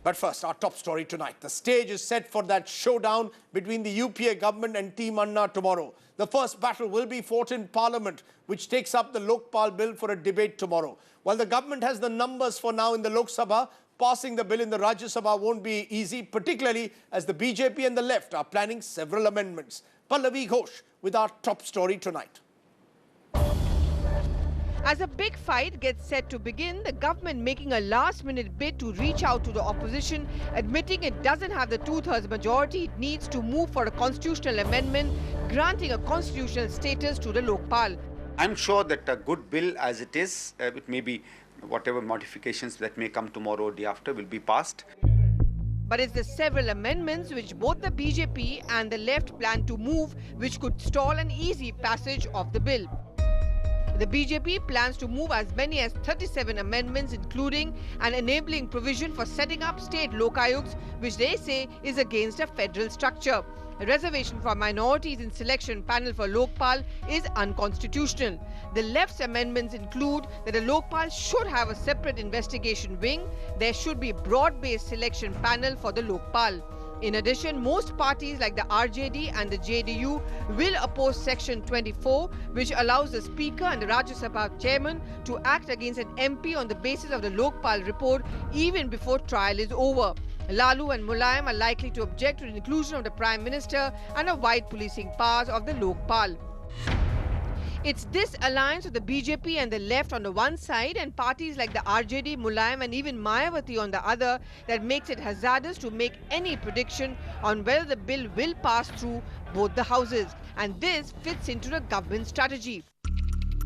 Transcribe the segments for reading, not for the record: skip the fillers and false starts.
But first, our top story tonight. The stage is set for that showdown between the UPA government and Team Anna tomorrow. The first battle will be fought in Parliament, which takes up the Lokpal bill for a debate tomorrow. While the government has the numbers for now in the Lok Sabha, passing the bill in the Rajya Sabha won't be easy, particularly as the BJP and the left are planning several amendments. Pallavi Ghosh with our top story tonight. As a big fight gets set to begin, the government making a last-minute bid to reach out to the opposition, admitting it doesn't have the two-thirds majority it needs to move for a constitutional amendment, granting a constitutional status to the Lokpal. I'm sure that a good bill as it is, it may be whatever modifications that may come tomorrow or day after will be passed. But it's the several amendments which both the BJP and the left plan to move which could stall an easy passage of the bill. The BJP plans to move as many as 37 amendments, including an enabling provision for setting up state lokayuks, which they say is against a federal structure. A reservation for minorities in selection panel for Lokpal is unconstitutional. The left's amendments include that a Lokpal should have a separate investigation wing. There should be a broad-based selection panel for the Lokpal. In addition, most parties like the RJD and the JDU will oppose Section 24, which allows the Speaker and the Rajya Sabha Chairman to act against an MP on the basis of the Lokpal report even before trial is over. Lalu and Mulayam are likely to object to the inclusion of the Prime Minister and a wide policing powers of the Lokpal. It's this alliance of the BJP and the left on the one side and parties like the RJD, Mulayam and even Mayawati on the other that makes it hazardous to make any prediction on whether the bill will pass through both the houses. And this fits into the government strategy.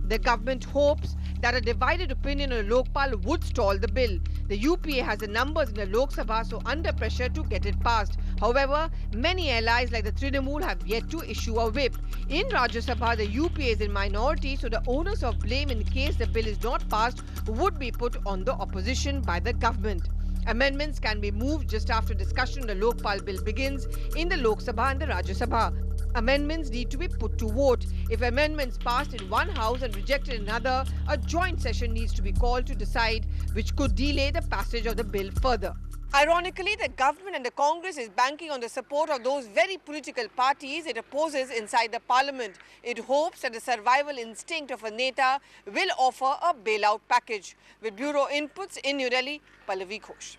The government hopes that a divided opinion on Lokpal would stall the bill. The UPA has the numbers in the Lok Sabha, so under pressure to get it passed. However, many allies like the Trinamool have yet to issue a whip. In Rajya Sabha, the UPA is in minority, so the onus of blame in case the bill is not passed would be put on the opposition by the government. Amendments can be moved just after discussion on the Lokpal bill begins in the Lok Sabha and the Rajya Sabha. Amendments need to be put to vote. If amendments passed in one house and rejected in another, a joint session needs to be called to decide, which could delay the passage of the bill further. Ironically, the government and the Congress is banking on the support of those very political parties it opposes inside the parliament. It hopes that the survival instinct of a Neta will offer a bailout package. With bureau inputs in New Delhi, Pallavi Ghosh.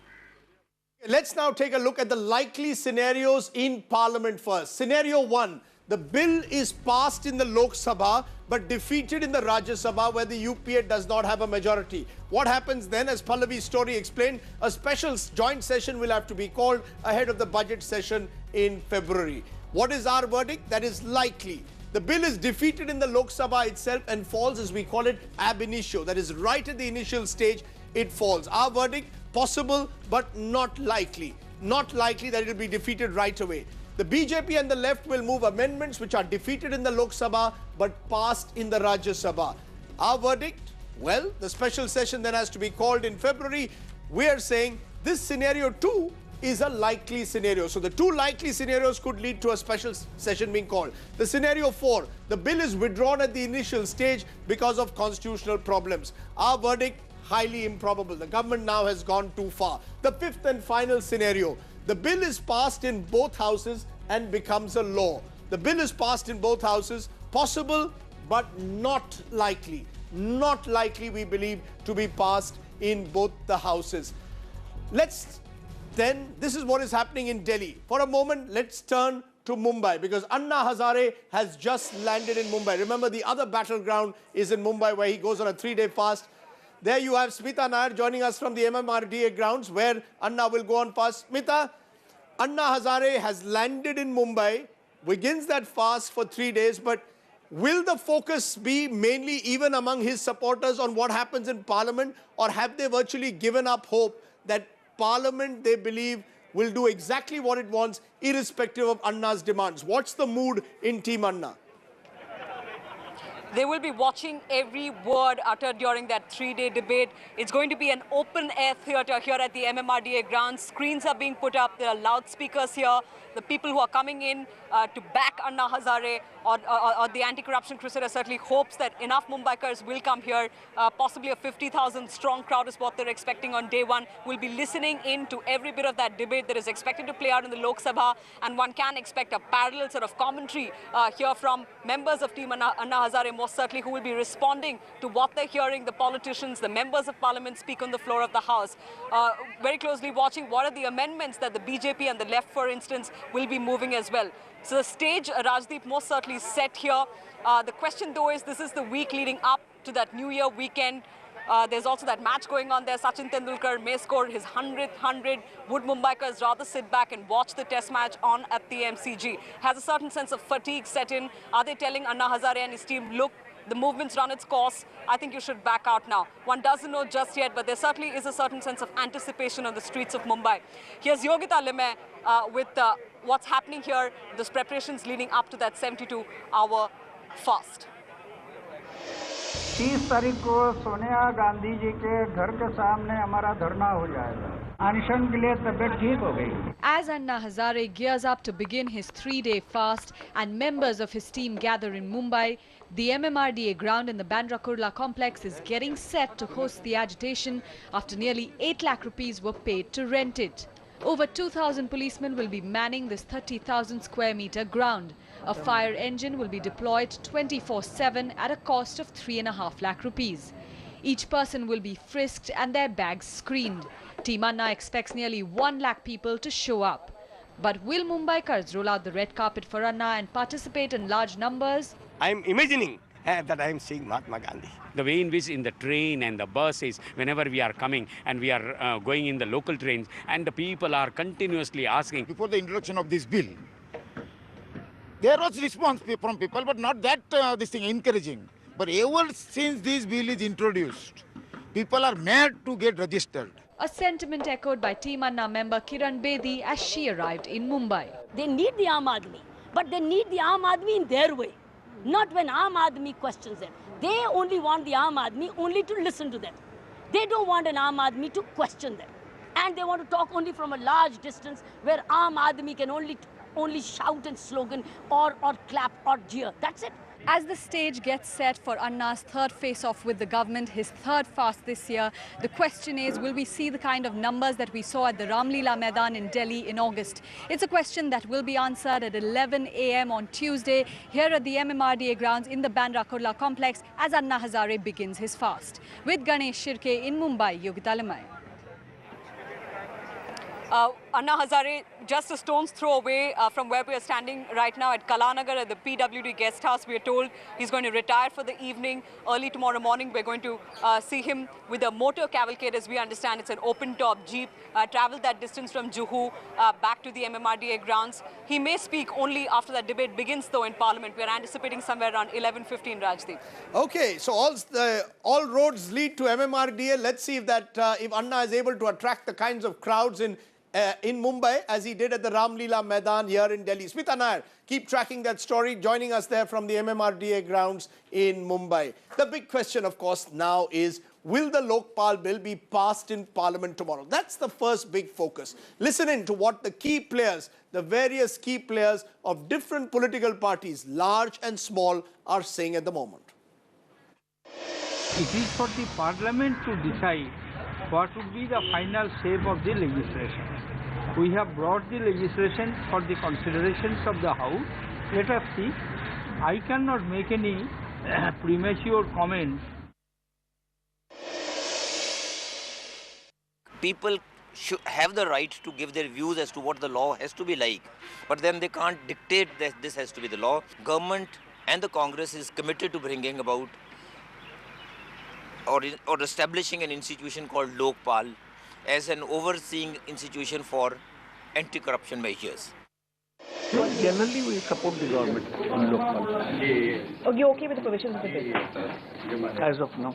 Let's now take a look at the likely scenarios in Parliament first. Scenario 1, the bill is passed in the Lok Sabha but defeated in the Rajya Sabha where the UPA does not have a majority. What happens then? As Pallavi's story explained, a special joint session will have to be called ahead of the budget session in February. What is our verdict? That is likely. The bill is defeated in the Lok Sabha itself and falls, as we call it, ab initio. That is right at the initial stage, it falls. Our verdict, possible but not likely. Not likely that it will be defeated right away. The BJP and the left will move amendments which are defeated in the Lok Sabha but passed in the Rajya Sabha. Our verdict? Well, the special session then has to be called in February. We are saying this scenario 2 is a likely scenario. So the two likely scenarios could lead to a special session being called. The scenario 4, the bill is withdrawn at the initial stage because of constitutional problems. Our verdict? Highly improbable. The government now has gone too far. The 5th and final scenario, the bill is passed in both houses and becomes a law. The bill is passed in both houses, possible but not likely. Not likely, we believe, to be passed in both the houses. This is what is happening in Delhi. For a moment, let's turn to Mumbai because Anna Hazare has just landed in Mumbai. Remember, the other battleground is in Mumbai where he goes on a 3-day fast. There you have Smita Nair joining us from the MMRDA grounds where Anna will go on fast. Smita, Anna Hazare has landed in Mumbai, begins that fast for 3 days, but will the focus be mainly even among his supporters on what happens in Parliament, or have they virtually given up hope that Parliament, they believe, will do exactly what it wants irrespective of Anna's demands? What's the mood in Team Anna? They will be watching every word uttered during that 3-day debate. It's going to be an open-air theatre here at the MMRDA grounds. Screens are being put up. There are loudspeakers here. The people who are coming in to back Anna Hazare or the anti-corruption crusader certainly hopes that enough Mumbaikars will come here. Possibly a 50,000 strong crowd is what they're expecting on day one. We'll be listening in to every bit of that debate that is expected to play out in the Lok Sabha, and one can expect a parallel sort of commentary here from members of Team Anna Hazare, most certainly, who will be responding to what they're hearing the politicians, the members of parliament speak on the floor of the House. Very closely watching what are the amendments that the BJP and the left, for instance, will be moving as well. So the stage, Rajdeep, most certainly set here. The question, though, is this is the week leading up to that New Year weekend. There's also that match going on there. Sachin Tendulkar may score his 100th 100. Would Mumbaikars rather sit back and watch the test match on at the MCG? Has a certain sense of fatigue set in? Are they telling Anna Hazare and his team, look, the movement's run its course, I think you should back out now? One doesn't know just yet, but there certainly is a certain sense of anticipation on the streets of Mumbai. Here's Yogita Limay with what's happening here, those preparations leading up to that 72-hour fast. 30 तारीख को सोनिया गांधी जी के घर के सामने हमारा धरना हो जाएगा। अनशन के लिए तबीयत ठीक हो गई। As Anna Hazare gears up to begin his 3-day fast and members of his team gather in Mumbai, the MMRDA ground in the Bandra Kurla complex is getting set to host the agitation after nearly 8 lakh rupees were paid to rent it. Over 2,000 policemen will be manning this 30,000 square meter ground. A fire engine will be deployed 24/7 at a cost of 3.5 lakh rupees. Each person will be frisked and their bags screened. Team Anna expects nearly 1 lakh people to show up. But will Mumbaikars roll out the red carpet for Anna and participate in large numbers? I'm imagining that I am seeing Mahatma Gandhi. The way in which in the train and the buses, whenever we are coming and we are going in the local trains, and the people are continuously asking. Before the introduction of this bill, there was response from people, but not that this thing encouraging. But ever since this bill is introduced, people are mad to get registered. A sentiment echoed by Team Anna member Kiran Bedi as she arrived in Mumbai. They need the Aam Aadmi, but they need the Aam Aadmi in their way, not when Aam Aadmi questions them. They only want the Aam Aadmi only to listen to them. They don't want an Aam Aadmi to question them. And they want to talk only from a large distance where Aam Aadmi can only shout and slogan or clap or jeer. That's it. As the stage gets set for Anna's third face-off with the government, his third fast this year, the question is, will we see the kind of numbers that we saw at the Ramlila Maidan in Delhi in August? It's a question that will be answered at 11 a.m. on Tuesday here at the MMRDA grounds in the Bandra Kurla complex as Anna Hazare begins his fast. With Ganesh Shirke in Mumbai, Yogita Limay. Anna Hazare, just a stone's throw away from where we are standing right now at Kalanagar at the PWD guest house. We are told he's going to retire for the evening. Early tomorrow morning, we're going to see him with a motor cavalcade. As we understand, it's an open-top jeep. Traveled that distance from Juhu back to the MMRDA grounds. He may speak only after that debate begins, though, in Parliament. We're anticipating somewhere around 11:15, Rajdeep. Okay, so all roads lead to MMRDA. Let's see if Anna is able to attract the kinds of crowds in Mumbai as he did at the Ramlila Maidan here in Delhi. Smita Nair, keep tracking that story, joining us there from the MMRDA grounds in Mumbai. The big question, of course, now is, will the Lokpal bill be passed in Parliament tomorrow? That's the first big focus. Listen in to what the key players, the various key players of different political parties, large and small, are saying at the moment. It is for the Parliament to decide what would be the final shape of the legislation. We have brought the legislation for the considerations of the House. Let us see. I cannot make any premature comments. People should have the right to give their views as to what the law has to be like, but then they can't dictate that this has to be the law. Government and the Congress is committed to bringing about or establishing an institution called Lokpal as an overseeing institution for anti-corruption measures. Generally, we support the government on Lokpal. Are you okay with the provisions of the bill? As of now.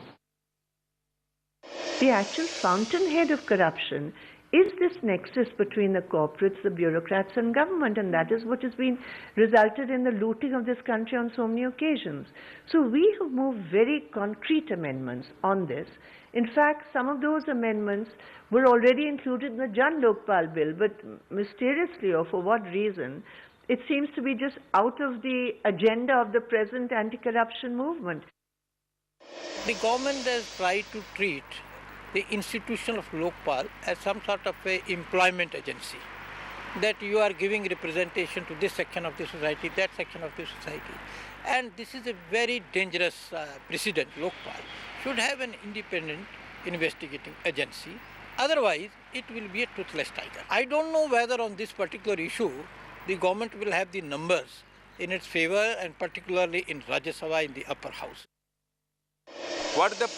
The actual fountainhead of corruption is this nexus between the corporates, the bureaucrats and government, and that is what has been resulted in the looting of this country on so many occasions. So we have moved very concrete amendments on this. In fact, some of those amendments were already included in the Jan Lokpal bill, but mysteriously or for what reason, It seems to be just out of the agenda of the present anti-corruption movement. The government has tried to treat the institution of Lokpal as some sort of a employment agency, that you are giving representation to this section of the society, that section of the society. And this is a very dangerous precedent. Lokpal should have an independent investigating agency. Otherwise, it will be a toothless tiger. I don't know whether on this particular issue, the government will have the numbers in its favor, and particularly in Rajya Sabha, in the upper house. What the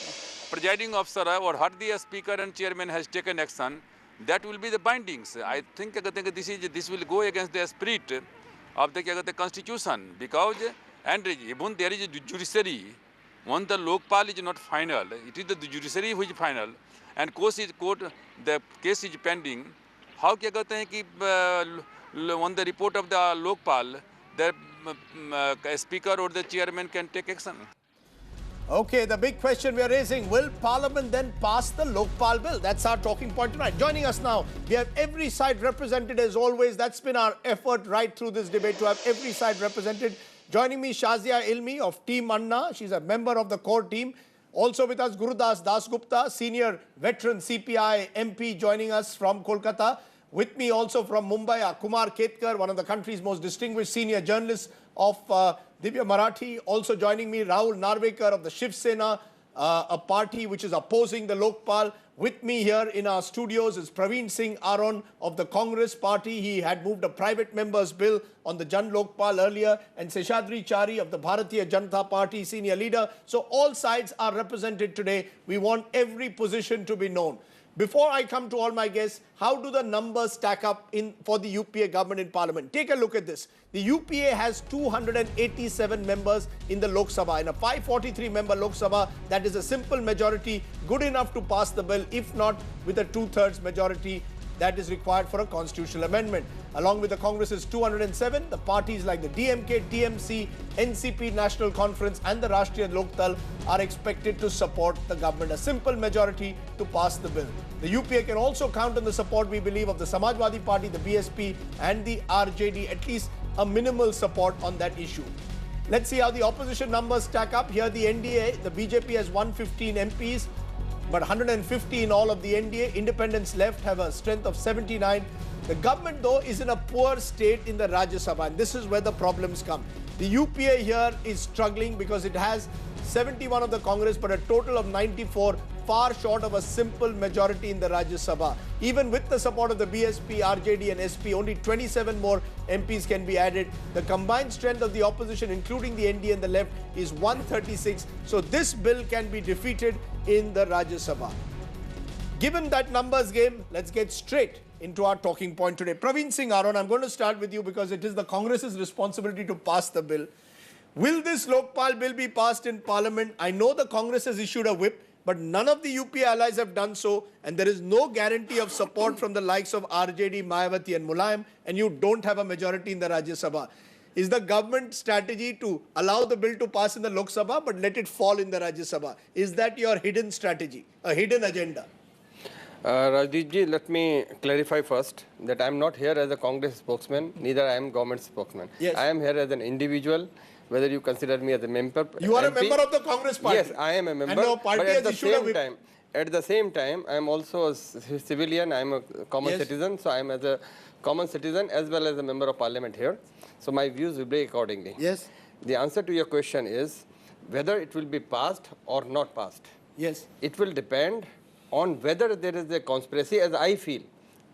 presiding officer or what the speaker and chairman has taken action, that will be the bindings. I think this will go against the spirit of the constitution, because and even there is a judiciary. When the Lokpal is not final, it is the judiciary which is final, and the case is pending. How when the report of the Lokpal, the speaker or the chairman can take action? Okay, the big question we are raising, will Parliament then pass the Lokpal bill? That's our talking point tonight. Joining us now, we have every side represented as always. That's been our effort right through this debate, to have every side represented. Joining me, Shazia Ilmi of Team Anna. She's a member of the core team. Also with us, Gurudas Dasgupta, senior veteran CPI MP, joining us from Kolkata. With me also from Mumbai, Kumar Ketkar, one of the country's most distinguished senior journalists of Divya Marathi. Also joining me, Rahul Narvekar of the Shiv Sena, a party which is opposing the Lokpal. With me here in our studios is Praveen Singh Aron of the Congress party. He had moved a private member's bill on the Jan Lokpal earlier. And Seshadri Chari of the Bharatiya Janata Party, senior leader. So all sides are represented today. We want every position to be known. Before I come to all my guests, how do the numbers stack up for the UPA government in Parliament? Take a look at this. The UPA has 287 members in the Lok Sabha. In a 543-member Lok Sabha, that is a simple majority, good enough to pass the bill, if not with a two-thirds majority that is required for a constitutional amendment. Along with the Congress's 207, the parties like the DMK, TMC, NCP National Conference and the Rashtriya Lokdal are expected to support the government. A simple majority to pass the bill. The UPA can also count on the support, we believe, of the Samajwadi Party, the BSP and the RJD, at least a minimal support on that issue. Let's see how the opposition numbers stack up. Here the NDA, the BJP has 115 MPs, but 150 in all of the NDA. Independents left have a strength of 79. The government, though, is in a poor state in the Rajya Sabha, and this is where the problems come. The UPA here is struggling because it has 71 of the Congress, but a total of 94, far short of a simple majority in the Rajya Sabha. Even with the support of the BSP, RJD and SP, only 27 more MPs can be added. The combined strength of the opposition, including the NDA and the left, is 136. So this bill can be defeated in the Rajya Sabha. Given that numbers game, let's get straight into our talking point today. Praveen Singh Aron, I'm going to start with you because it is the Congress's responsibility to pass the bill. Will this Lokpal bill be passed in Parliament? I know the Congress has issued a whip, but none of the UPA allies have done so, and there is no guarantee of support from the likes of RJD, Mayawati and Mulayam, and you don't have a majority in the Rajya Sabha. Is the government strategy to allow the bill to pass in the Lok Sabha but let it fall in the Rajya Sabha? Is that your hidden strategy, a hidden agenda? Rajdeep, let me clarify first that I am not here as a Congress spokesman, neither I am government spokesman. Yes. I am here as an individual, whether you consider me as a member. You are MP. A member of the Congress party. Yes, I am a member. And no party but has issued a whip. At the same time, I am also a civilian, I am a common citizen, so I am as a common citizen as well as a member of parliament here. So my views will be accordingly. Yes. The answer to your question is whether it will be passed or not passed. Yes. It will depend on whether there is a conspiracy, as I feel.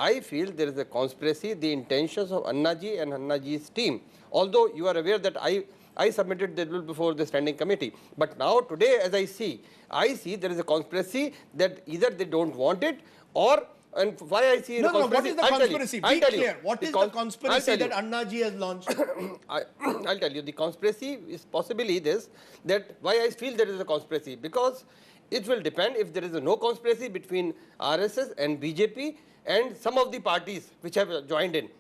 I feel there is a conspiracy, the intentions of Annaji and Annaji's team. Although you are aware that I submitted the bill before the standing committee. But now today, as I see there is a conspiracy that either they don't want it or, and why I see no, conspiracy. what is the conspiracy? Be clear. What is the conspiracy that Annaji has launched? I'll tell you. The conspiracy is possibly this, that why I feel there is a conspiracy. Because it will depend if there is no conspiracy between RSS and BJP and some of the parties which have joined in,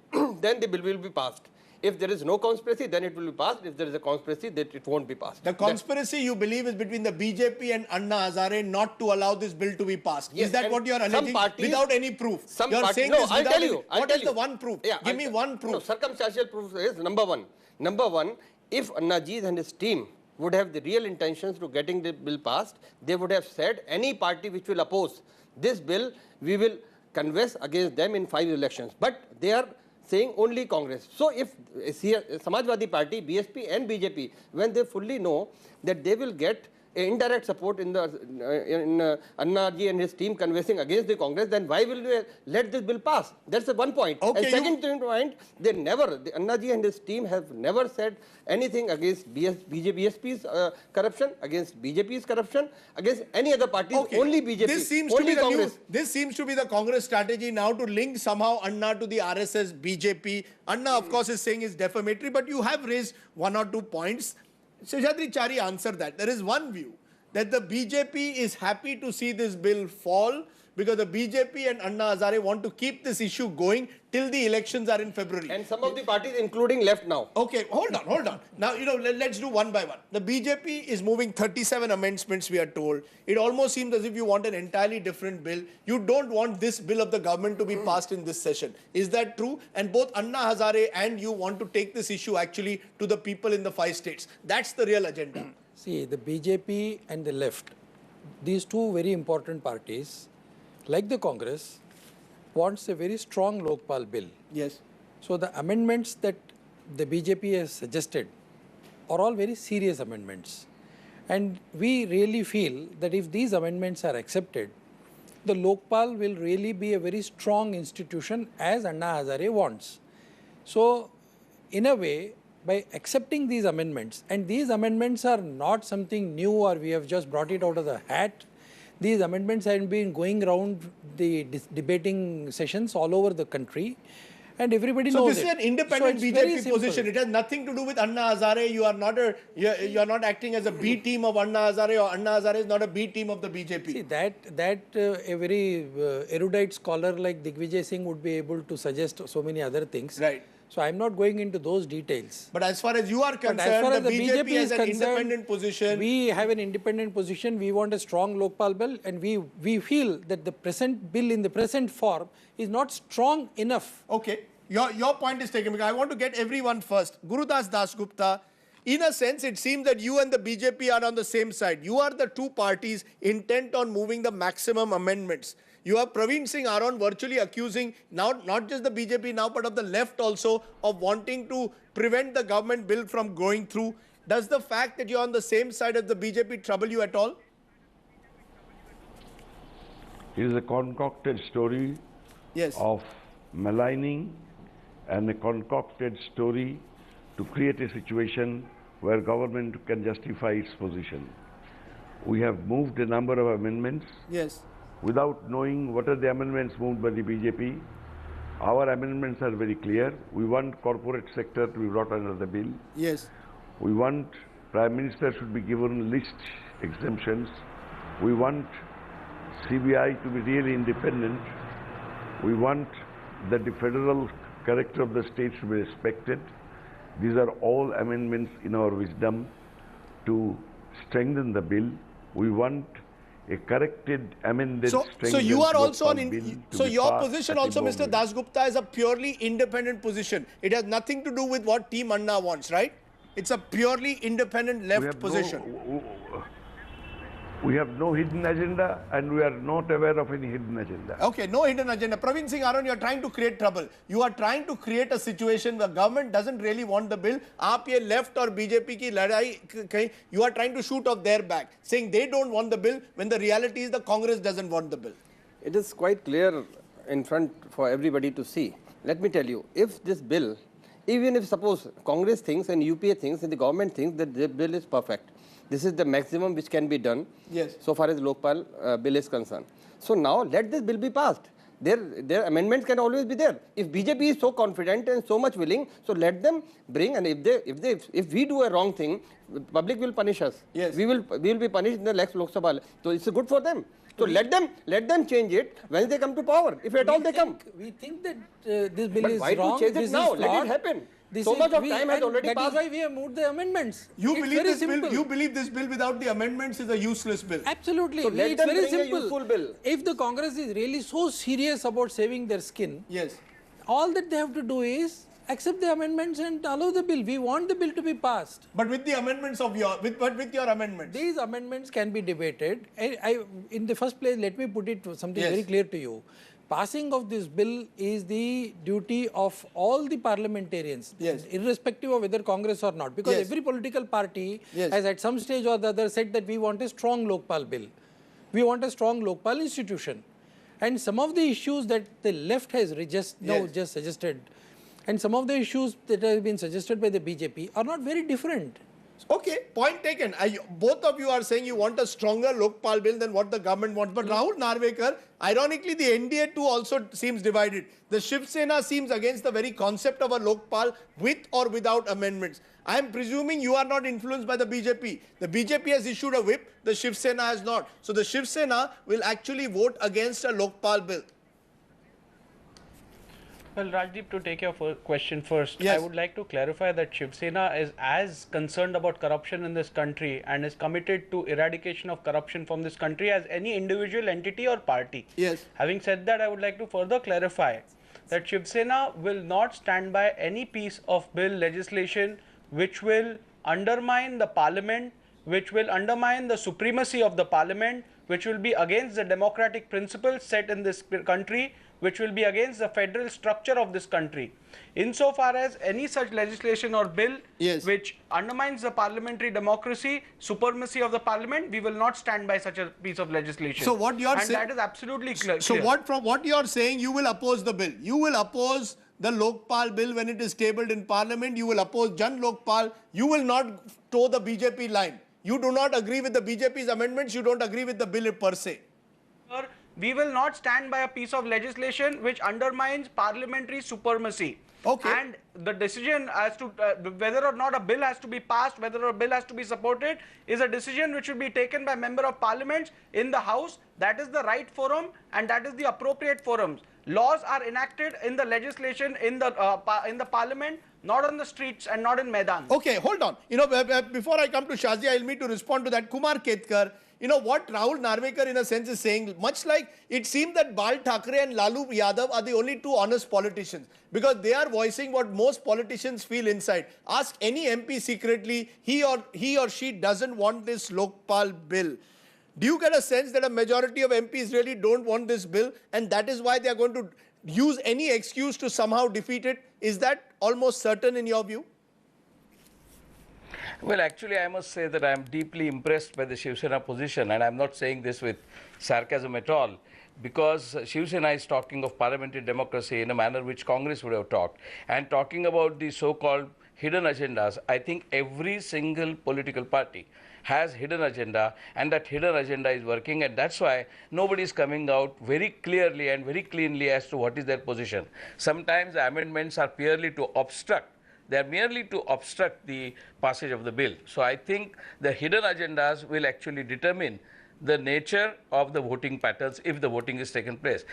then the bill will be passed. If there is no conspiracy, then it will be passed. If there is a conspiracy, that it won't be passed. The conspiracy you believe is between the BJP and Anna Hazare not to allow this bill to be passed. Yes, is that what you are alleging? Without any proof. You are saying this I'll without tell you. What is the one proof? Yeah, Give me one proof. No, circumstantial proof is number one. Number one, if Annaji and his team would have the real intentions to getting the bill passed, they would have said any party which will oppose this bill, we will converse against them in 5 elections. But they are saying only Congress. So if Samajwadi Party, BSP and BJP, when they fully know that they will get indirect support in Annaji and his team conversing against the Congress, then why will we let this bill pass? That's the one point. Okay, and second point, they never, Annaji and his team have never said anything against BSP's corruption, against BJP's corruption, against any other parties, only BJP, this seems only to be Congress. This seems to be the Congress strategy now to link somehow Anna to the RSS, BJP. Anna, of course, is saying is defamatory, but you have raised 1 or 2 points. Seshadri Chari answered that. There is one view that the BJP is happy to see this bill fall because the BJP and Anna Hazare want to keep this issue going till the elections are in February. And some of the parties, including left now. Okay, hold on. Now, let's do one by one. The BJP is moving 37 amendments, we are told. It almost seems as if you want an entirely different bill. You don't want this bill of the government to be passed in this session. Is that true? And both Anna Hazare and you want to take this issue actually to the people in the 5 states. That's the real agenda. See, the BJP and the left, these two very important parties, like the Congress, wants a very strong Lokpal bill. Yes. So the amendments that the BJP has suggested are all very serious amendments. And we really feel that if these amendments are accepted, the Lokpal will really be a very strong institution as Anna Hazare wants. So in a way, by accepting these amendments, and these amendments are not something new or we have just brought it out of the hat. These amendments have been going around the debating sessions all over the country, and everybody knows it. So this is an independent BJP position. It has nothing to do with Anna Hazare. You are not acting as a B team of Anna Hazare, or Anna Hazare is not a B team of the BJP. See, that a very erudite scholar like Digvijay Singh would be able to suggest so many other things. Right. So I'm not going into those details. But as far as you are concerned, the BJP has an independent position. We have an independent position. We want a strong Lokpal bill, and we feel that the present bill in the present form is not strong enough. Okay, your point is taken, because I want to get everyone first. Gurudas Dasgupta, in a sense, it seems that you and the BJP are on the same side. You are the two parties intent on moving the maximum amendments. You have Praveen Singh Aaron virtually accusing not just the BJP now, but of the left also, of wanting to prevent the government bill from going through. Does the fact that you're on the same side as the BJP trouble you at all? It is a concocted story of maligning and a concocted story to create a situation where government can justify its position. We have moved a number of amendments. Yes. Without knowing what are the amendments moved by the BJP. Our amendments are very clear. We want corporate sector to be brought under the bill. Yes. We want Prime Minister should be given list exemptions. We want CBI to be really independent. We want that the federal character of the state should be respected. These are all amendments in our wisdom to strengthen the bill. We want a corrected, amended, strengthened. So you are also on. So your passed position at also, the Mr. moment. Dasgupta, is a purely independent position. It has nothing to do with what Team Anna wants, right? It's a purely independent left position. We have no hidden agenda, and we are not aware of any hidden agenda. Okay, no hidden agenda. Praveen Singh Aaron, you are trying to create trouble. You are trying to create a situation where government doesn't really want the bill. Aap ye left or BJP ki ladai, you are trying to shoot off their back, saying they don't want the bill when the reality is the Congress doesn't want the bill. It is quite clear in front for everybody to see. Let me tell you, if this bill, even if suppose Congress thinks and UPA thinks and the government thinks that the bill is perfect, this is the maximum which can be done so far as Lokpal bill is concerned. So now let this bill be passed. Their amendments can always be there. If BJP is so confident and so much willing, so let them bring, and if we do a wrong thing, public will punish us. Yes. We will be punished in the next Lok Sabha. So it's good for them. So let them change it when they come to power, if at all they come. We think that this bill but is why wrong. to change it now? Let it happen. So much of time has already passed. That is why we have moved the amendments. You It's believe very this bill? simple. You believe this bill without the amendments is a useless bill? Absolutely. So let It's them very bring a simple. useful bill. If the Congress is really so serious about saving their skin, yes, all that they have to do is accept the amendments and allow the bill. We want the bill to be passed. But with the amendments of your, with your amendments. These amendments can be debated. In the first place, let me put it something very clear to you. Passing of this bill is the duty of all the parliamentarians, irrespective of whether Congress or not, because every political party has at some stage or the other said that we want a strong Lokpal bill. We want a strong Lokpal institution. And some of the issues that the left has just suggested, and some of the issues that have been suggested by the BJP are not very different. Okay, point taken. Both of you are saying you want a stronger Lokpal bill than what the government wants. But Rahul Narvekar, ironically, the NDA too also seems divided. The Shiv Sena seems against the very concept of a Lokpal with or without amendments. I am presuming you are not influenced by the BJP. The BJP has issued a whip, the Shiv Sena has not. So the Shiv Sena will actually vote against a Lokpal bill. Well, Rajdeep, to take your question first, I would like to clarify that Shiv Sena is as concerned about corruption in this country and is committed to eradication of corruption from this country as any individual entity or party. Yes. Having said that, I would like to further clarify that Shiv Sena will not stand by any piece of bill legislation which will undermine the parliament, which will undermine the supremacy of the parliament, which will be against the democratic principles set in this country, which will be against the federal structure of this country. Insofar as any such legislation or bill which undermines the parliamentary democracy, supremacy of the parliament, we will not stand by such a piece of legislation. So what you are saying, that is absolutely clear. So from what you are saying, you will oppose the bill. You will oppose the Lokpal bill when it is tabled in parliament. You will oppose Jan Lokpal. You will not toe the BJP line. You do not agree with the BJP's amendments. You don't agree with the bill per se. We will not stand by a piece of legislation which undermines parliamentary supremacy. Okay. And the decision as to whether or not a bill has to be passed, whether a bill has to be supported, is a decision which should be taken by member of parliament in the house. That is the right forum and that is the appropriate forums. Laws are enacted in the legislation in the parliament, not on the streets and not in Maidan. Okay, hold on. Before I come to Shazia Ilmi to respond to that, Kumar Ketkar, what Rahul Narvekar in a sense is saying, much like it seems that Bal Thackeray and Lalu Yadav are the only two honest politicians because they are voicing what most politicians feel inside. Ask any MP secretly, he or she doesn't want this Lokpal bill. Do you get a sense that a majority of MPs really don't want this bill and that is why they are going to use any excuse to somehow defeat it? Is that almost certain in your view? Well, actually, I must say that I am deeply impressed by the Shiv Sena position, and I am not saying this with sarcasm at all, because Shiv Sena is talking of parliamentary democracy in a manner which Congress would have talked, and talking about the so-called hidden agendas. I think every single political party has hidden agenda, and that hidden agenda is working, and that's why nobody is coming out very clearly and very cleanly as to what is their position. Sometimes the amendments are purely to obstruct. They are merely to obstruct the passage of the bill. So I think the hidden agendas will actually determine the nature of the voting patterns if the voting is taken place.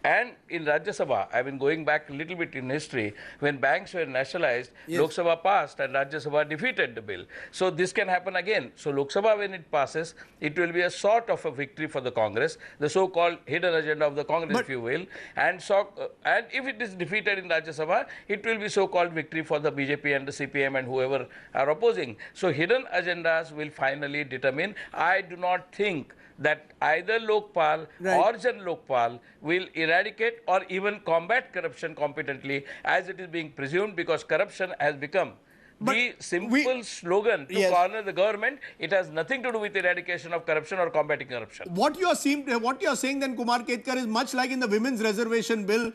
And in Rajya Sabha, I've been going back a little bit in history, when banks were nationalized, Lok Sabha passed and Rajya Sabha defeated the bill. So this can happen again. So Lok Sabha, when it passes, it will be a sort of a victory for the Congress, the so-called hidden agenda of the Congress, if you will. And if it is defeated in Rajya Sabha, it will be so-called victory for the BJP and the CPM and whoever are opposing. So hidden agendas will finally determine. I do not think that either Lokpal or Jan Lokpal will eradicate or even combat corruption competently as it is being presumed, because corruption has become the simple slogan to corner the government. It has nothing to do with eradication of corruption or combating corruption. What you are saying then, Kumar Ketkar, is much like in the women's reservation bill,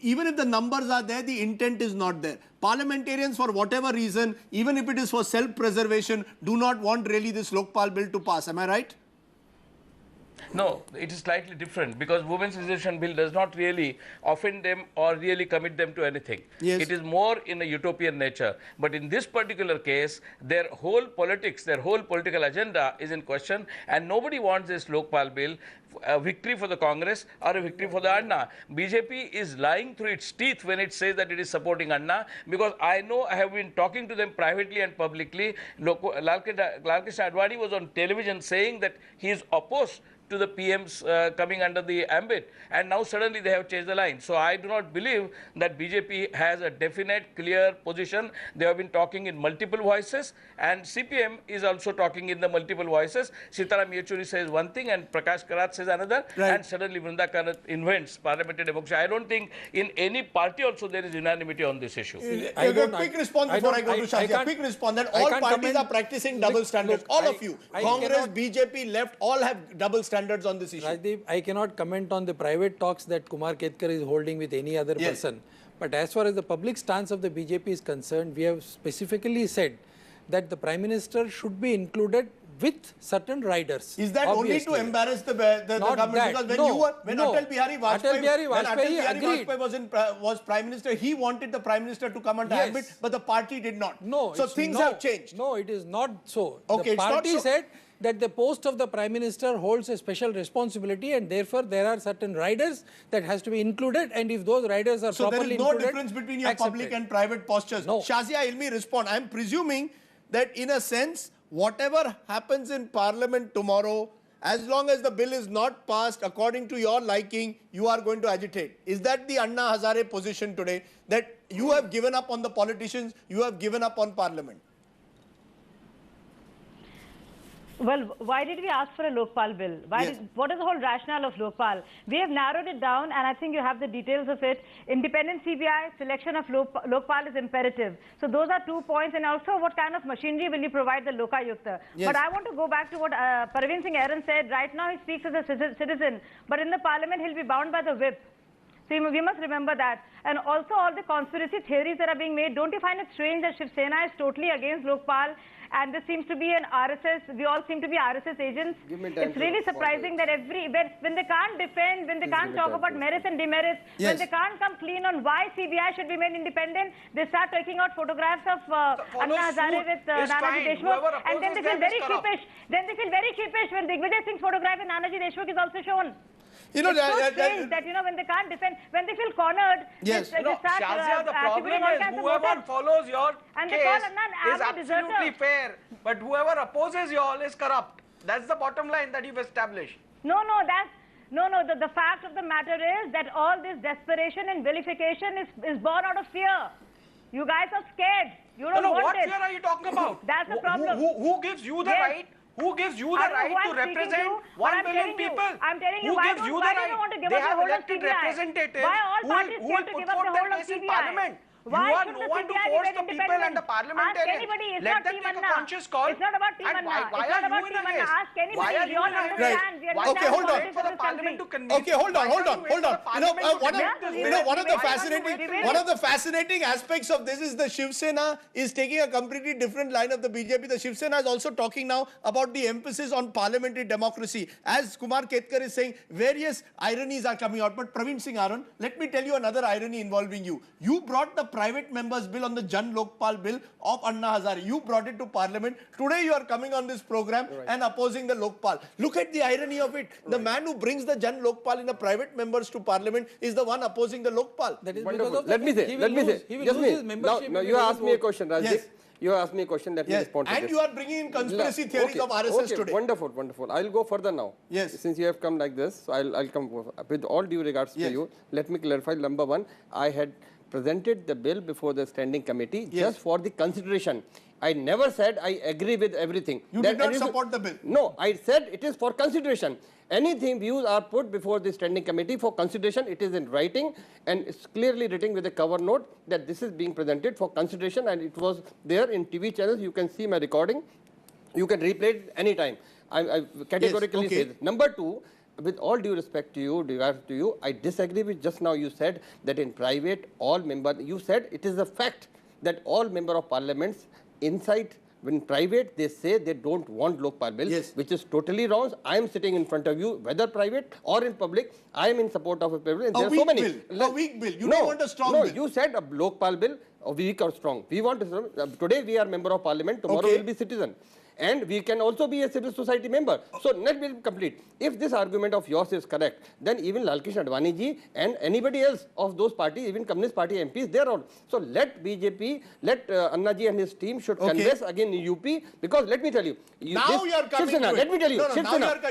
even if the numbers are there, the intent is not there. Parliamentarians, for whatever reason, even if it is for self-preservation, do not want really this Lokpal bill to pass. Am I right? No, it is slightly different because Women's Reservation Bill does not really offend them or really commit them to anything. Yes. It is more in a utopian nature. But in this particular case, their whole politics, their whole political agenda is in question, and nobody wants this Lokpal bill a victory for the Congress or a victory for the Anna. BJP is lying through its teeth when it says that it is supporting Anna, because I know, I have been talking to them privately and publicly. Lal Krishna Advani was on television saying that he is opposed to the PMs coming under the ambit, and now suddenly they have changed the line. So I do not believe that BJP has a definite, clear position. They have been talking in multiple voices, and CPM is also talking in the multiple voices. Sitaram Yechuri says one thing and Prakash Karat says another, and suddenly Vrinda Karat invents parliamentary democracy. I don't think in any party also there is unanimity on this issue. Quick response before I go to Shazia. Quick response that all parties are practicing double standards. All of you, Congress, BJP, left, all have double standards on this issue. Rajdeep, I cannot comment on the private talks that Kumar Ketkar is holding with any other person. But as far as the public stance of the BJP is concerned, we have specifically said that the Prime Minister should be included with certain riders. Is that only to embarrass the government? Because when Atal Bihari Vajpayee was Prime Minister, he wanted the Prime Minister to come under ambit, but the party did not. No, so things have changed. No, it is not so. Okay, the party said that the post of the Prime Minister holds a special responsibility, and therefore there are certain riders that has to be included, and if those riders are properly included, so there is no difference between your public and private postures. No. Shazia Ilmi, respond. I am presuming that in a sense, whatever happens in Parliament tomorrow, as long as the bill is not passed according to your liking, you are going to agitate. Is that the Anna Hazare position today, that you have given up on the politicians, you have given up on Parliament? Well, why did we ask for a Lokpal bill? What is the whole rationale of Lokpal? We have narrowed it down, and I think you have the details of it. Independent CBI, selection of Lokpal is imperative. So those are 2 points, and also what kind of machinery will you provide the Lokayukta? But I want to go back to what Parveen Singh Aaron said. Right now he speaks as a citizen, but in the parliament he'll be bound by the whip. So we must remember that. And also all the conspiracy theories that are being made, don't you find it strange that Shiv Sena is totally against Lokpal? And this seems to be an RSS, we all seem to be RSS agents. It's really surprising that when they can't defend, when they can't talk about merits and demerits, when they can't come clean on why CBI should be made independent, they start taking out photographs of Anna Hazare with Nanaji Deshmukh, and then they feel very sheepish. Then they feel very sheepish when Digvijay Singh's photograph with Nanaji Deshmukh is also shown. You know, it's so strange that, you know, when they can't defend, when they feel cornered, they start Shazia, the problem is whoever follows your case is absolutely fair, but whoever opposes you all is corrupt. That's the bottom line that you've established. The fact of the matter is that all this desperation and vilification is born out of fear. You guys are scared. You don't want what it. fear are you talking about? That's the problem. Who gives you the right? Who gives you the right to represent 1 million people? I'm telling you, who gives you the right? Don't want to give they up the have whole elected of CBI? representatives Why all parties who will to put give up forth the their whole of case in CBI? Parliament. Why you are should no the one to CBI force be the people and the independent? parliamentarians. Ask anybody. It's Let not them Team take a Anna. conscious call. It's not about Team Anna. Why It's not are about you in Team a Anna. race? Ask anybody. Why are We you all in a race? understand. We understand Okay, hold on. politics of For the this parliament country. to convene. Okay, hold on. One of the fascinating aspects of this is the Shiv Sena is taking a completely different line of the BJP. The Shiv Sena is also talking now about the emphasis on parliamentary democracy. As Kumar Ketkar is saying, various ironies are coming out. But Praveen Singh Aaron, let me tell you another irony involving you. You brought the private members bill on the Jan Lokpal bill of Anna Hazare. You brought it to parliament. Today you are coming on this program and opposing the Lokpal. Look at the irony of it. The man who brings the Jan Lokpal in the private members to parliament is the one opposing the Lokpal. That is wonderful. Let me say. Just now you asked me a question, Rajdeep. Yes. You asked me a question, let me respond to this. And you are bringing in conspiracy theories of RSS today. Wonderful. I'll go further now. Yes. Since you have come like this, so I'll come with all due regards to you. Let me clarify. Number one, I had presented the bill before the standing committee just for the consideration. I never said I agree with everything. You did not support the bill. No, I said it is for consideration. Anything views are put before the standing committee for consideration. It is in writing and it's clearly written with a cover note that this is being presented for consideration, and it was there in TV channels. You can see my recording. You can replay it anytime. I categorically say this. Number two, with all due respect to you, I disagree with just now you said that in private all members, you said it is a fact that all member of parliaments inside When private, they say they don't want Lokpal bill, which is totally wrong. I am sitting in front of you, whether private or in public, I am in support of a bill. And there are so many. A weak bill. You don't want a strong bill. No, you said a Lokpal bill, weak or strong. We want today we are member of parliament, tomorrow we will be citizen. And we can also be a civil society member. So let me complete. If this argument of yours is correct, then even Lalkrishna Advani ji and anybody else of those parties, even Communist Party MPs, they are on. So let BJP, let Anna ji and his team should converse again in UP, because let me tell you. Now you are coming to it. Let me tell you.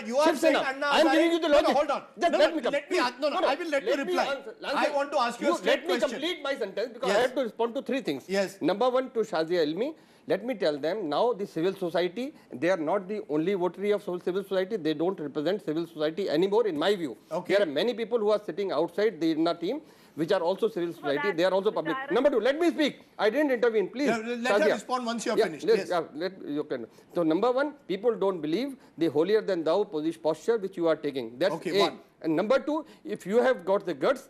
You are saying Anna I am giving you the logic. Hold on. Let me I will let you reply. I want to ask you a straight question. Let me complete my sentence, because I have to respond to three things. Yes. Number one, to Shazia Ilmi. Let me tell them, now the civil society, they are not the only votary of civil society. They don't represent civil society anymore, in my view. There are many people who are sitting outside the IRNA team, which are also civil society. They are also public. Number two, let me speak. I didn't intervene, please. Let her respond once you are finished. You can. So number one, people don't believe the holier than thou posture which you are taking. That's A. And number two, if you have got the guts,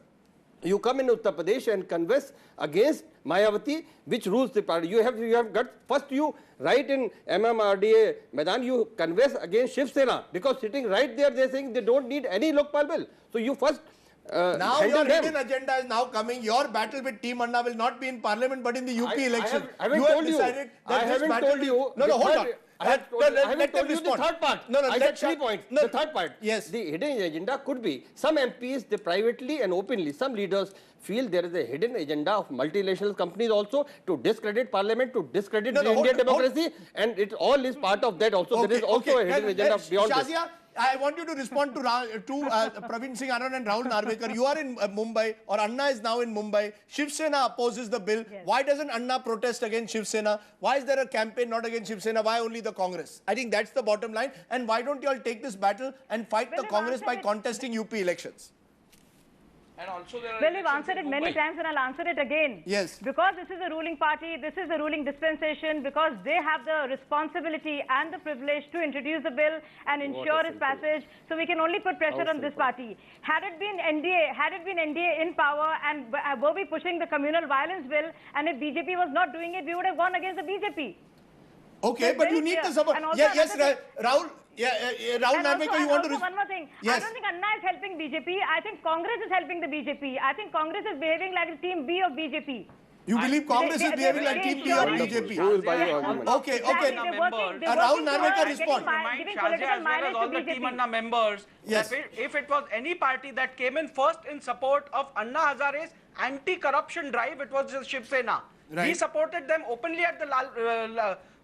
you come in Uttar Pradesh and converse against Mayawati, which rules the party. You have got, first you write in MMRDA Maidan, you converse against Shiv Sena, because sitting right there, they are saying they don't need any Lokpal bill. So you first now your hidden agenda is now coming. Your battle with Team Anna will not be in parliament but in the UP election. I haven't told you. No, hold on. I haven't told you the third part. No, I said 3 points. The third part. Yes. The hidden agenda could be some MPs, they privately and openly, some leaders feel there is a hidden agenda of multinational companies also to discredit parliament, to discredit the Indian democracy, and it all is part of that also. There is also a hidden agenda beyond this. Shazia, I want you to respond to Praveen Singh Anand and Rahul Narvekar. You are in Mumbai, or Anna is now in Mumbai. Shiv Sena opposes the bill. Yes. Why doesn't Anna protest against Shiv Sena? Why is there a campaign not against Shiv Sena? Why only the Congress? I think that's the bottom line. And why don't you all take this battle and fight the Congress by contesting UP elections? And also there are well, we've answered it many times and I'll answer it again. Yes. Because this is a ruling party, this is a ruling dispensation, because they have the responsibility and the privilege to introduce the bill and ensure its passage. So we can only put pressure on this party. Had it been NDA in power and were we pushing the communal violence bill, and if BJP was not doing it, we would have gone against the BJP. Okay, but you need the support. Yes, Rahul. Rahul Narvekar, you want to... One more thing. Yes. I don't think Anna is helping BJP. I think Congress is helping the BJP. I think Congress is behaving like the team B of BJP. You believe Congress is behaving like team B of BJP? Okay. Rahul Narvekar, respond. Remind Shazia as well as all the Team Anna members that if it was any party that came in first in support of Anna Hazare's anti-corruption drive, it was just Shiv Sena. We supported them openly at the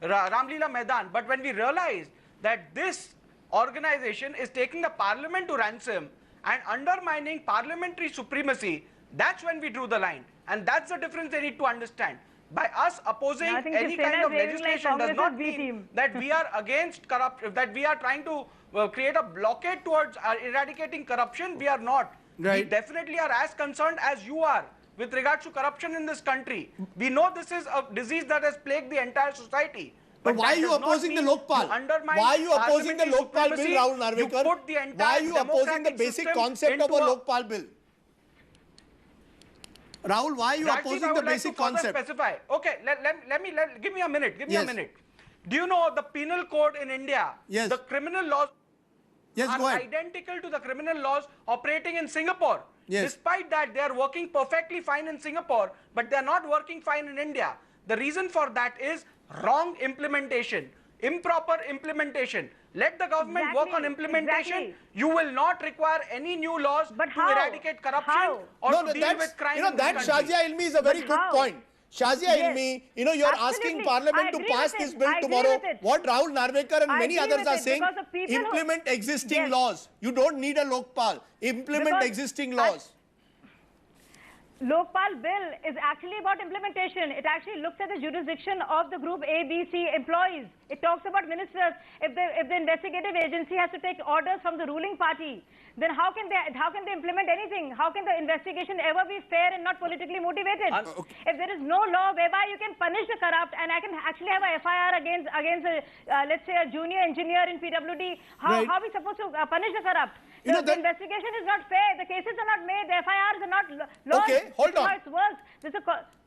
Ramlila Maidan. But when we realized that this organization is taking the parliament to ransom and undermining parliamentary supremacy, that's when we drew the line. And that's the difference they need to understand. By us opposing any kind of legislation does not mean that we are against corruption, that we are trying to create a blockade towards eradicating corruption. We are not. We definitely are as concerned as you are with regards to corruption in this country. We know this is a disease that has plagued the entire society. But why are you opposing the Lokpal? Why are you opposing the Lokpal bill, Rahul Narvekar? Why are you opposing the basic concept of a Lokpal bill? Rahul, why are you opposing the basic concept? Specify. Okay, give me a minute. Give me a minute. Do you know the penal code in India? Yes. The criminal laws are identical to the criminal laws operating in Singapore. Yes. Despite that, they are working perfectly fine in Singapore, but they are not working fine in India. The reason for that is wrong implementation, improper implementation. Let the government work on implementation. You will not require any new laws to eradicate corruption or to deal with crime. That Shazia Ilmi is a very good point. Shazia Ilmi, you're asking Parliament to pass this bill tomorrow. What Rahul Narvekar and many others are saying, implement existing laws. You don't need a Lokpal. Implement existing laws. Lokpal bill is actually about implementation. It actually looks at the jurisdiction of the group A, B, C employees. It talks about ministers. If the investigative agency has to take orders from the ruling party, then how can they implement anything? How can the investigation ever be fair and not politically motivated? If there is no law whereby you can punish the corrupt, and I can actually have a FIR against let's say a junior engineer in PWD, how are we supposed to punish the corrupt? The investigation is not fair. The cases are not made. The FIRs are not lodged. Okay, hold on. How it works.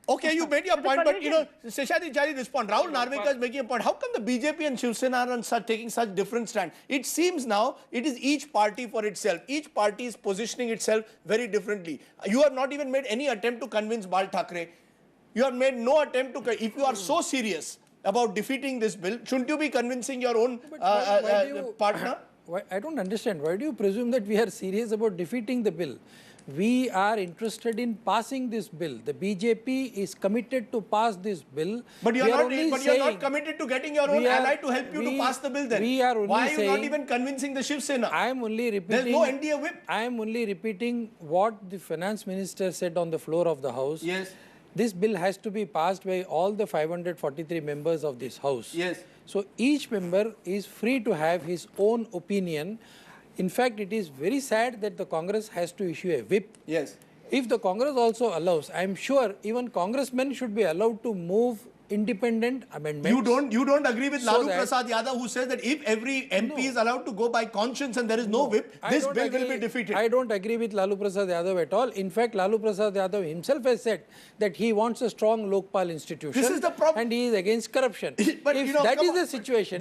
Okay, you made your point, but you know, Seshadri Chari respond. Rahul Narvekar is making a point. How come the BJP and Shiv Sena are taking such different stand? It seems now it is each party for itself. Each party is positioning itself very differently. You have not even made any attempt to convince Bal Thackeray. You have made no attempt to. If you are so serious about defeating this bill, shouldn't you be convincing your own partner? I don't understand. Why do you presume that we are serious about defeating the bill? We are interested in passing this bill. The BJP is committed to pass this bill. But you are not committed to getting your own ally to help you to pass the bill then. Why are you not even convincing the Shiv Sena? I am only repeating. There is no NDA whip. I am only repeating what the finance minister said on the floor of the House. Yes. This bill has to be passed by all the 543 members of this House. Yes. So each member is free to have his own opinion. In fact, it is very sad that the Congress has to issue a whip. Yes. If the Congress also allows, I am sure even congressmen should be allowed to move independent amendments. You don't agree with Lalu Prasad Yadav, who says that if every MP is allowed to go by conscience and there is no whip, this bill will be defeated. I don't agree with Lalu Prasad Yadav at all. In fact, Lalu Prasad Yadav himself has said that he wants a strong Lokpal institution. This is the problem. And he is against corruption. But if that is the situation,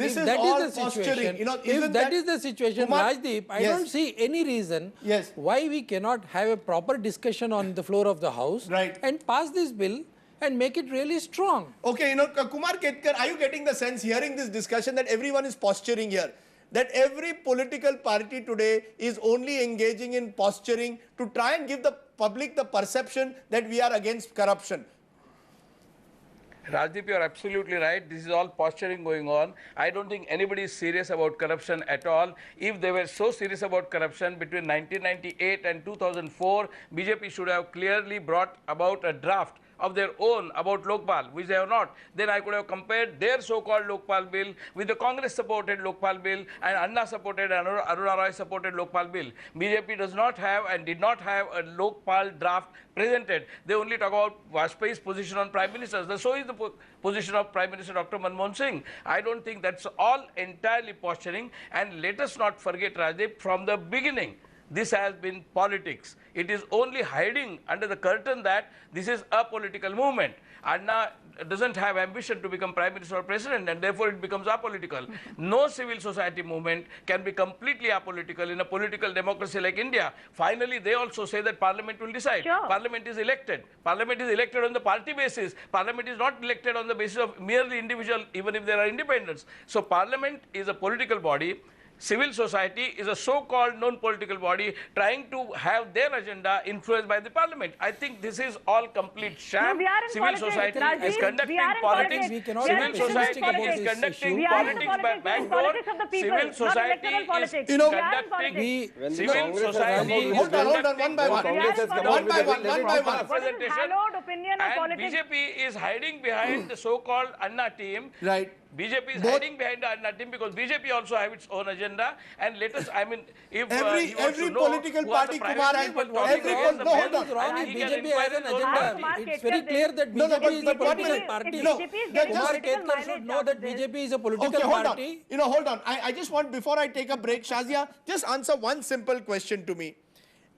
Rajdeep, I don't see any reason why we cannot have a proper discussion on the floor of the House and pass this bill and make it really strong. Okay, Kumar Ketkar, are you getting the sense, hearing this discussion, that everyone is posturing here? That every political party today is only engaging in posturing to try and give the public the perception that we are against corruption. Rajdeep, you are absolutely right. This is all posturing going on. I don't think anybody is serious about corruption at all. If they were so serious about corruption between 1998 and 2004, BJP should have clearly brought about a draft of their own about Lokpal, which they have not. Then I could have compared their so-called Lokpal bill with the Congress-supported Lokpal bill and Anna-supported and Aruna Roy-supported Lokpal bill. BJP does not have and did not have a Lokpal draft presented. They only talk about Vajpayee's position on Prime Minister. So is the position of Prime Minister Dr. Manmohan Singh. I don't think that's all entirely posturing. And let us not forget, Rajdeep, from the beginning, this has been politics. It is only hiding under the curtain that this is a political movement. Anna doesn't have ambition to become Prime Minister or President, and therefore it becomes apolitical. No civil society movement can be completely apolitical in a political democracy like India. Finally, they also say that Parliament will decide. Sure. Parliament is elected. Parliament is elected on the party basis. Parliament is not elected on the basis of merely individual, even if there are independents. So Parliament is a political body. Civil society is a so-called non-political body trying to have their agenda influenced by the parliament. I think this is all complete sham. Civil society is conducting politics. Civil society is conducting politics by backdoor. Civil society is conducting civil society. Hold on, one by one. And BJP is hiding behind the so-called Anna team. Right. BJP is hiding behind the Anna team because BJP also have its own agenda. And let us, I mean, if every political party, Kumar, BJP has an agenda. It's very clear that BJP is a political party. Kumar Ketkar should know that BJP is a political party. Hold on. I just want, before I take a break, Shazia, just answer one simple question to me.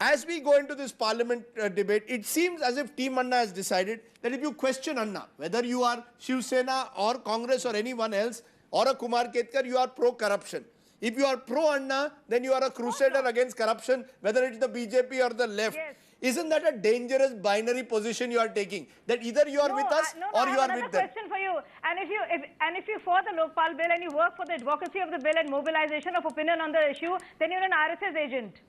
As we go into this parliament debate, it seems as if Team Anna has decided that if you question Anna, whether you are Shiv Sena or Congress or anyone else, or a Kumar Ketkar, you are pro-corruption. If you are pro-Anna, then you are a crusader against corruption, whether it's the BJP or the left. Yes. Isn't that a dangerous binary position you are taking? That either you are with us or you are with them. I have another question for you. And if you for the Lokpal bill and you work for the advocacy of the bill and mobilization of opinion on the issue, then you're an RSS agent.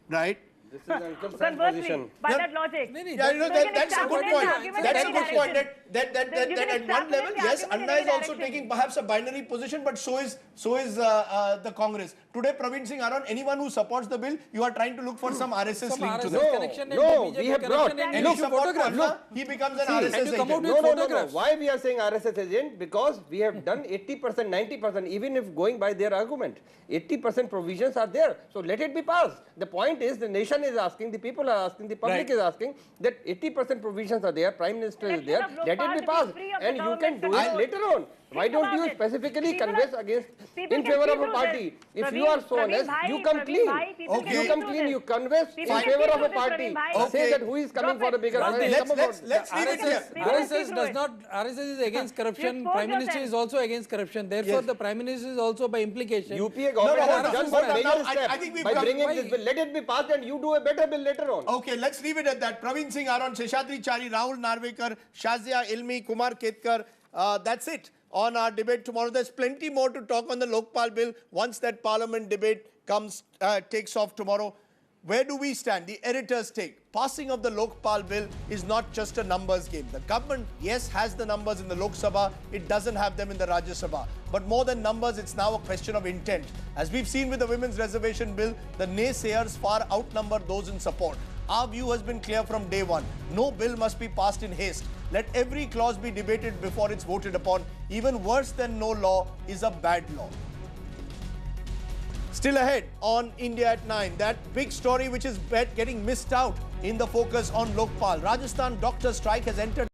Right. This is Uncle's Conversely, by that logic. That's a good point. That's a good point. That at one level, yes, Anna is also taking perhaps a binary position, but so is the Congress. Today, Praveen Singh Aron, anyone who supports the bill, you are trying to look for some RSS link to them. No, we have brought. And you support Anna, he becomes an RSS agent. No. Why we are saying RSS agent? Because we have done 80%, 90%, even if going by their argument. 80% provisions are there. So let it be passed. The point is the nation is asking, the people are asking, the public is asking that 80% provisions are there, Prime Minister is there, let it be passed. And you can do it later on. Why don't you specifically converse against in favor of a party? If you are so honest, you come clean. You come clean. You converse in favor of a party. Say that who is coming for a bigger. Let's leave it here. RSS is against corruption. Prime Minister is also against corruption. Therefore, the Prime Minister is also by implication. UPA government has done some major steps by bringing this bill. Let it be passed and you do a better bill later on. Okay, let's leave it at that. Praveen Singh Aron, Seshadri Chari, Rahul Narvekar, Shazia Ilmi, Kumar Ketkar. That's it on our debate tomorrow. There's plenty more to talk on the Lokpal bill once that parliament debate takes off tomorrow. Where do we stand? The editor's take. Passing of the Lokpal bill is not just a numbers game. The government, yes, has the numbers in the Lok Sabha. It doesn't have them in the Rajya Sabha. But more than numbers, it's now a question of intent. As we've seen with the women's reservation bill, the naysayers far outnumber those in support. Our view has been clear from day one. No bill must be passed in haste. Let every clause be debated before it's voted upon. Even worse than no law is a bad law. Still ahead on India at 9, that big story which is getting missed out in the focus on Lokpal. Rajasthan doctor strike has entered